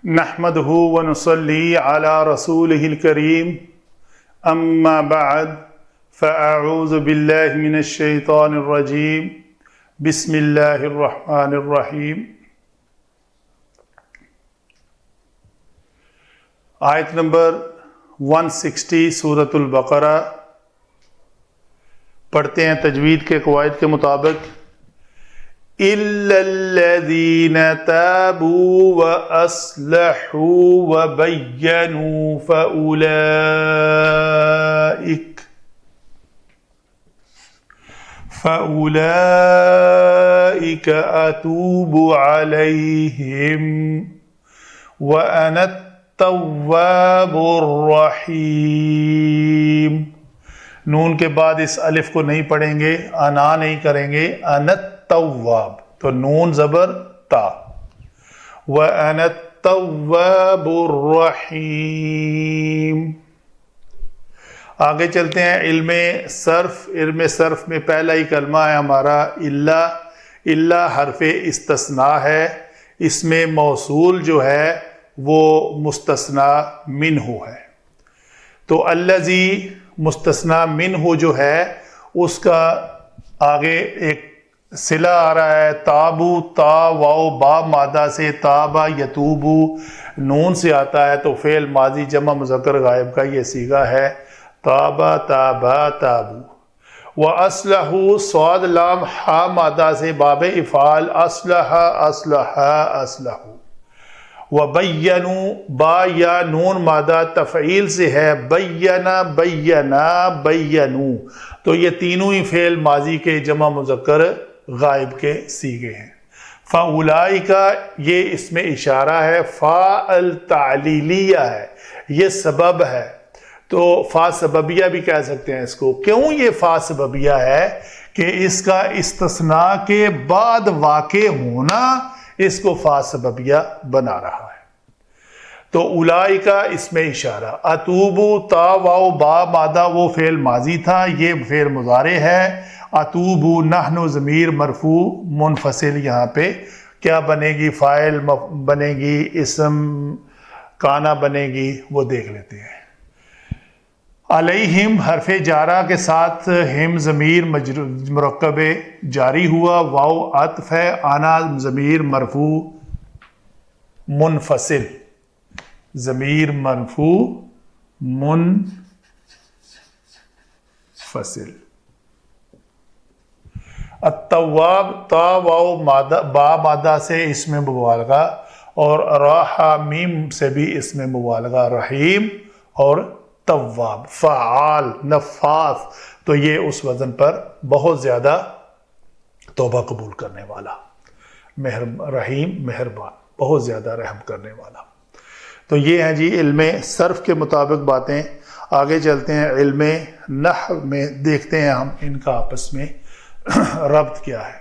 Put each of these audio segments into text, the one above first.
نحمده ونصلي على رسوله الكريم اما بعد فاعوذ بالله من الشيطان الرجيم بسم الله الرحمن الرحیم۔ آیت نمبر 160 سورۃ البقرہ پڑھتے ہیں تجوید کے قواعد کے مطابق۔ إِلَّا الَّذِينَ تَابُوا وَأَصْلَحُوا وَبَيَّنُوا فَأُولَئِكَ أَتُوبُ عَلَيْهِمْ وَأَنَا التَّوَّابُ الرَّحِيمُ۔ نون کے بعد اس الف کو نہیں پڑھیں گے، انا نہیں کریں گے، انا تواب، تو نون زبر تا، وَأَنَا التَّوَّابُ الرَّحِيمُ۔ آگے چلتے ہیں علم صرف۔ علم صرف میں پہلا ہی کلمہ ہے ہمارا الا۔ الا حرف استثناء ہے، اس میں موصول جو ہے وہ مستثنی منہ ہے، تو الذی مستثنی منہ جو ہے اس کا آگے ایک صلہ آ رہا ہے، تابو، تا واو با مادہ سے، تابا یتوبو نون سے آتا ہے، تو فعل ماضی جمع مذکر غائب کا یہ صیغہ ہے، تابا تابا تابو۔ وَأَصْلَحُوا صاد لام ہا مادہ سے باب افعال، اصلح اصلح اصلحوا۔ وَبَيَّنُوا با یا نون مادہ تفعیل سے ہے، بینا بینا بینوا، تو یہ تینوں ہی فعل ماضی کے جمع مذکر غائب کے صیغے ہیں۔ فَأُولَئِكَ یہ اس میں اشارہ ہے، فا التعلیلیہ ہے، یہ سبب ہے، تو فا سببیہ بھی کہہ سکتے ہیں اس کو۔ کیوں یہ فا سببیہ ہے؟ کہ اس کا استثناء کے بعد واقع ہونا اس کو فا سببیہ بنا رہا ہے، تو اولائکا اس میں اشارہ۔ اتوبو تا واو با مادہ وہ فعل ماضی تھا، یہ فعل مضارع ہے۔ اتوبو نحن ضمیر مرفوع منفصل، یہاں پہ کیا بنے گی؟ فاعل بنے گی، اسم کانا بنے گی، وہ دیکھ لیتے ہیں۔ علیہم حرف جارہ کے ساتھ ہم ضمیر مرکب جاری ہوا، واو عطف ہے، آنا ضمیر مرفوع منفصل، ضمیر مرفوع منفصل۔ التواب تا واو با مادہ سے اسم مبالغہ، اور راحہ میم سے بھی اسم مبالغہ، رحیم اور تواب، فعال نفاذ، تو یہ اس وزن پر بہت زیادہ توبہ قبول کرنے والا، رحیم مہربان، بہت زیادہ رحم کرنے والا۔ تو یہ ہیں جی علم صرف کے مطابق باتیں۔ آگے چلتے ہیں علم نحو میں، دیکھتے ہیں ہم ان کا آپس میں ربط کیا ہے۔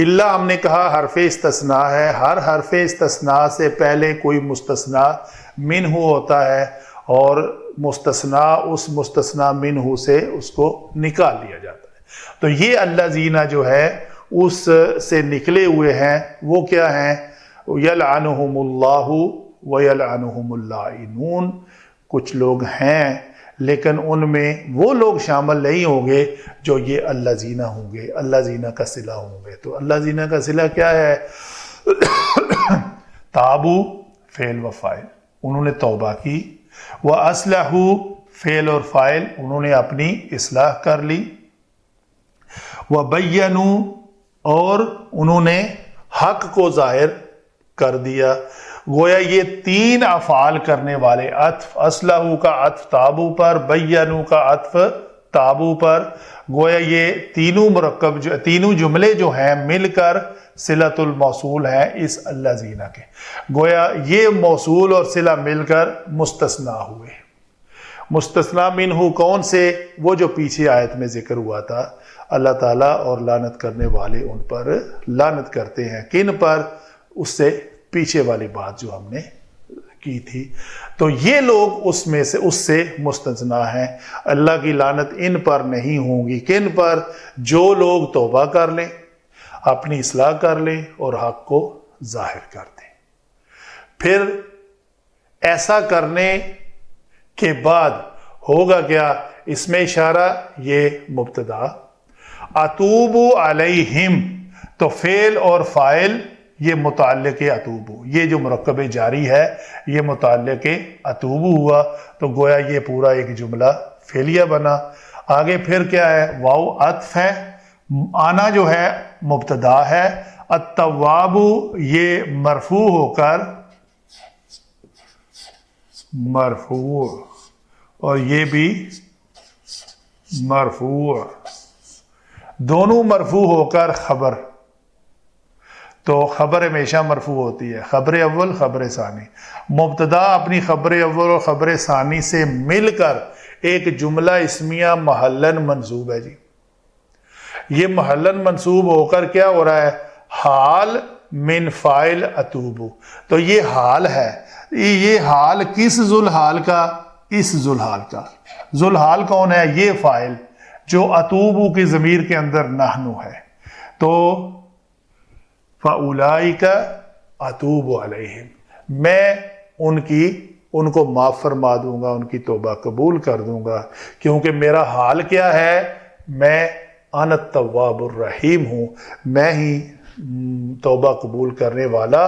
الا ہم نے کہا حرف استثناء ہے، ہر حرف استثناء سے پہلے کوئی مستثنی منہ ہوتا ہے، اور مستثنی اس مستثنی منہ سے اس کو نکال لیا جاتا ہے، تو یہ الذین جو ہے اس سے نکلے ہوئے ہیں، وہ کیا ہیں؟ یلعنہم اللہ ویلعنہم اللائنون۔ کچھ لوگ ہیں لیکن ان میں وہ لوگ شامل نہیں ہوں گے جو یہ الذین ہوں گے، الذین کا صلہ ہوں گے۔ تو الذین کا صلہ کیا ہے؟ تابو فعل و فاعل، انہوں نے توبہ کی، وَأَصْلَحُوا فعل اور فاعل، انہوں نے اپنی اصلاح کر لی، وَبَيَّنُوا اور انہوں نے حق کو ظاہر کر دیا۔ گویا یہ تین افعال کرنے والے، عطف اصلحوا کا عطف تابو پر، بینوا کا عطف تابو پر، گویا یہ تینوں مرکب تینوں جملے جو ہیں مل کر صلۃ الموصول ہیں اس الذین کے، گویا یہ موصول اور صلہ مل کر مستثنیٰ ہوئے۔ مستثنیٰ منہ کون سے؟ وہ جو پیچھے آیت میں ذکر ہوا تھا، اللہ تعالیٰ اور لعنت کرنے والے ان پر لعنت کرتے ہیں، کن پر؟ اس سے پیچھے والی بات جو ہم نے کی تھی، تو یہ لوگ اس میں سے اس سے مستثنیٰ ہیں۔ اللہ کی لعنت ان پر نہیں ہوں گی، کن پر؟ جو لوگ توبہ کر لیں، اپنی اصلاح کر لیں اور حق کو ظاہر کر دیں۔ پھر ایسا کرنے کے بعد ہوگا کیا؟ اس میں اشارہ یہ مبتدا، اتوب علیہم تو فعل اور فاعل یہ متعلق اتوب، یہ جو مرکب جاری ہے یہ متعلق اتوب ہوا، تو گویا یہ پورا ایک جملہ فعلیہ بنا۔ آگے پھر کیا ہے؟ واو عطف ہے، آنا جو ہے مبتدا ہے، التواب یہ مرفوع ہو کر، مرفوع اور یہ بھی مرفوع، دونوں مرفوع ہو کر خبر، تو خبر ہمیشہ مرفوع ہوتی ہے، خبر اول خبر ثانی، مبتدا اپنی خبر اول اور خبر ثانی سے مل کر ایک جملہ اسمیہ محلن منصوب ہے جی، یہ محلن منصوب ہو کر کیا ہو رہا ہے؟ حال من فاعل اتوب، تو یہ حال ہے، یہ حال کس ذوالحال کا؟ اس ذوالحال کا۔ ذوالحال کون ہے؟ یہ فاعل جو اتوب کی ضمیر کے اندر نحنو ہے، تو فَأُولَئِكَ أَتُوبُ عَلَيْهِمْ، میں ان کو معاف فرما دوں گا، ان کی توبہ قبول کر دوں گا، کیونکہ میرا حال کیا ہے؟ میں انا التواب الرحیم ہوں، میں ہی توبہ قبول کرنے والا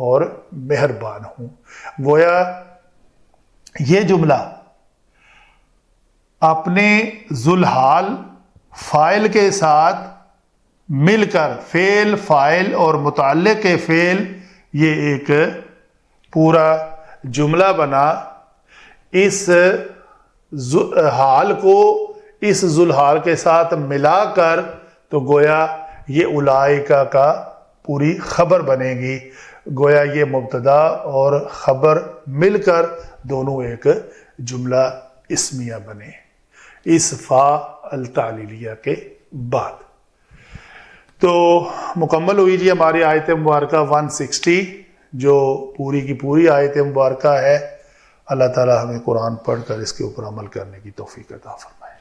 اور مہربان ہوں۔ گویا یہ جملہ اپنے ذوالحال فاعل کے ساتھ مل کر فعل، فاعل اور متعلق فعل یہ ایک پورا جملہ بنا، اس حال کو اس ذوالحال کے ساتھ ملا کر تو گویا یہ اولئکا کا پوری خبر بنے گی، گویا یہ مبتدا اور خبر مل کر دونوں ایک جملہ اسمیہ بنے اس فا التعلیلیہ کے بعد۔ تو مکمل ہوئی جی ہماری آیت مبارکہ 160 جو پوری کی پوری آیت مبارکہ ہے۔ اللہ تعالی ہمیں قرآن پڑھ کر اس کے اوپر عمل کرنے کی توفیق عطا فرمائے۔